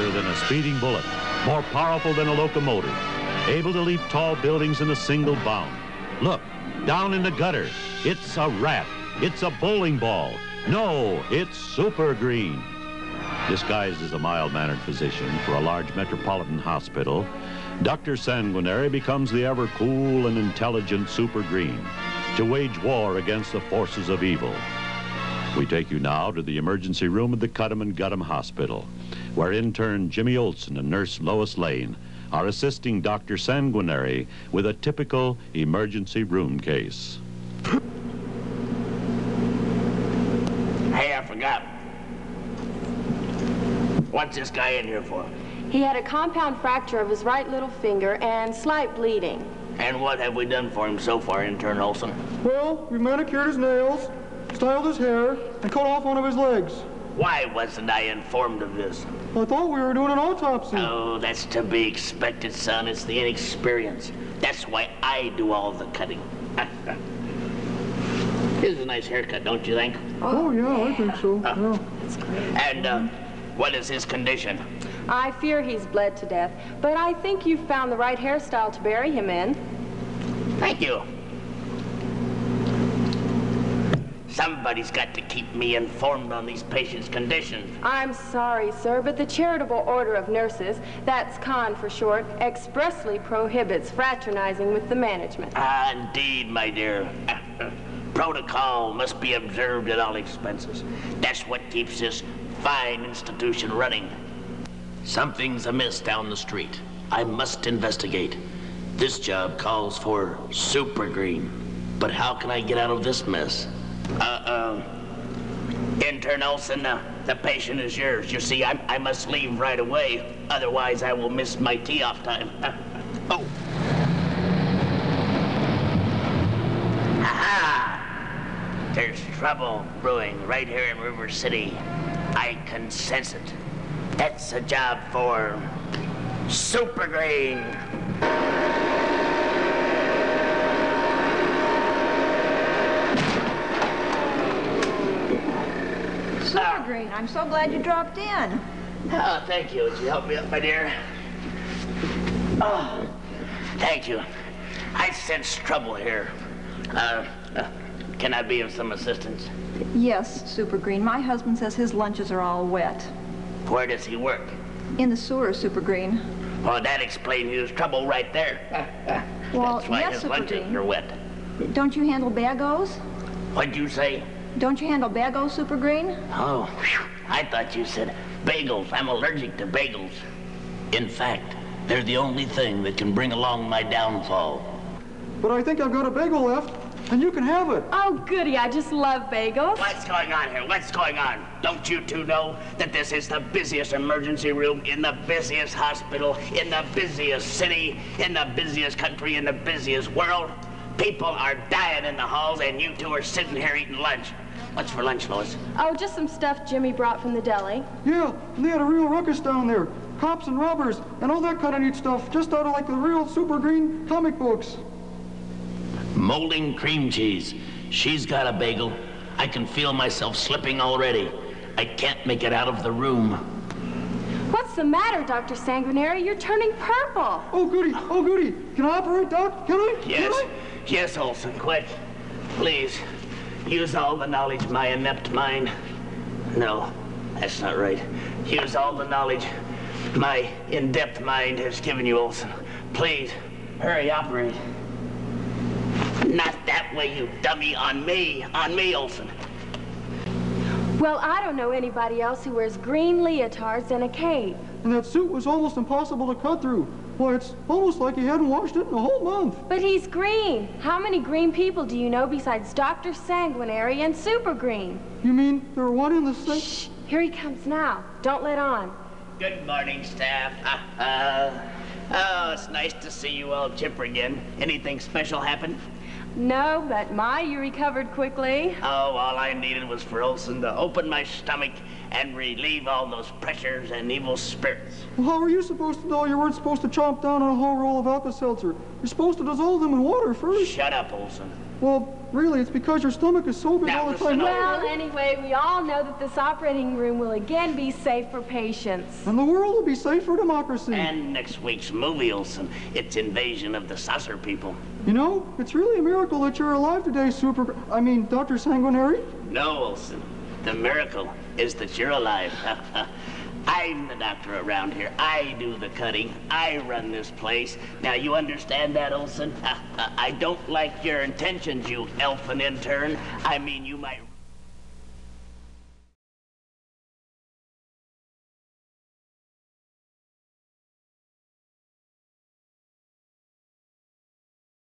faster than a speeding bullet, more powerful than a locomotive, able to leap tall buildings in a single bound. Look, down in the gutter, it's a rat, it's a bowling ball. No, it's SuperGreen. Disguised as a mild-mannered physician for a large metropolitan hospital, Dr. Sanguinary becomes the ever-cool and intelligent SuperGreen to wage war against the forces of evil. We take you now to the emergency room at the Cudham and Gudham Hospital, where intern Jimmy Olsen and nurse Lois Lane are assisting Dr. Sanguinary with a typical emergency room case. Hey, I forgot. What's this guy in here for? He had a compound fracture of his right little finger and slight bleeding. And what have we done for him so far, intern Olsen? Well, we manicured his nails, styled his hair, and cut off one of his legs. Why wasn't I informed of this? I thought we were doing an autopsy. Oh, that's to be expected, son. It's the inexperience. That's why I do all the cutting. Here's a nice haircut, don't you think? Oh, yeah, I think so. Yeah. That's great. And what is his condition? I fear he's bled to death, but I think you've found the right hairstyle to bury him in. Thank you. Somebody's got to keep me informed on these patients' conditions. I'm sorry, sir, but the Charitable Order of Nurses, that's CON for short, expressly prohibits fraternizing with the management. Ah, indeed, my dear. Protocol must be observed at all expenses. That's what keeps this fine institution running. Something's amiss down the street. I must investigate. This job calls for SuperGreen. But how can I get out of this mess? Intern Olsen, the patient is yours. You see, I must leave right away. Otherwise, I will miss my tee-off time. Oh. Ha-ha! There's trouble brewing right here in River City. I can sense it. That's a job for SuperGreen. SuperGreen, I'm so glad you dropped in. Oh, thank you. Would you help me up, my dear? Oh, thank you. I sense trouble here. Can I be of some assistance? Yes, SuperGreen. My husband says his lunches are all wet. Where does he work? In the sewer, SuperGreen. Well, that explains his trouble right there. Well, That's why yes, his lunches SuperGreen. are wet. Don't you handle bagels? What'd you say? Don't you handle bagels, SuperGreen? Oh, whew. I thought you said bagels. I'm allergic to bagels. In fact, they're the only thing that can bring along my downfall. But I think I've got a bagel left, and you can have it. Oh, goody, I just love bagels. What's going on here? What's going on? Don't you two know that this is the busiest emergency room in the busiest hospital, in the busiest city, in the busiest country, in the busiest world? People are dying in the halls, and you two are sitting here eating lunch. What's for lunch, Lois? Oh, just some stuff Jimmy brought from the deli. Yeah, and they had a real ruckus down there. Cops and robbers, and all that kind of neat stuff, just out of like the real SuperGreen comic books. Molding cream cheese. She's got a bagel. I can feel myself slipping already. I can't make it out of the room. What's the matter, Dr. Sanguinary? You're turning purple. Oh, goody, oh, goody. Can I operate, Doc? Can I? Yes, Can I? yes, Olsen, quick. Please, use all the knowledge my inept mind... No, that's not right. Use all the knowledge my in-depth mind has given you, Olsen. Please, hurry, operate. Not that way, you dummy. On me, Olsen. Well, I don't know anybody else who wears green leotards and a cape. And that suit was almost impossible to cut through. Why, it's almost like he hadn't washed it in a whole month. But he's green. How many green people do you know besides Dr. Sanguinary and SuperGreen? You mean there were one in the same... Shh, here he comes now. Don't let on. Good morning, staff. Oh, it's nice to see you all chipper again. Anything special happen? No, but you recovered quickly. Oh, all I needed was for Olsen to open my stomach and relieve all those pressures and evil spirits. Well, how were you supposed to know you weren't supposed to chomp down on a whole roll of Alka-Seltzer? You're supposed to dissolve them in water first. Shut up, Olsen. Well, really, it's because your stomach is so big Now all the listen, time. Well, anyway, we all know that this operating room will again be safe for patients. And the world will be safe for democracy. And next week's movie, Olson, it's Invasion of the Saucer People. You know, it's really a miracle that you're alive today, Dr. Sanguinary. No, Olson. The miracle is that you're alive. I'm the doctor around here. I do the cutting. I run this place. Now, you understand that, Olson? I don't like your intentions, you elfin intern. I mean, you might...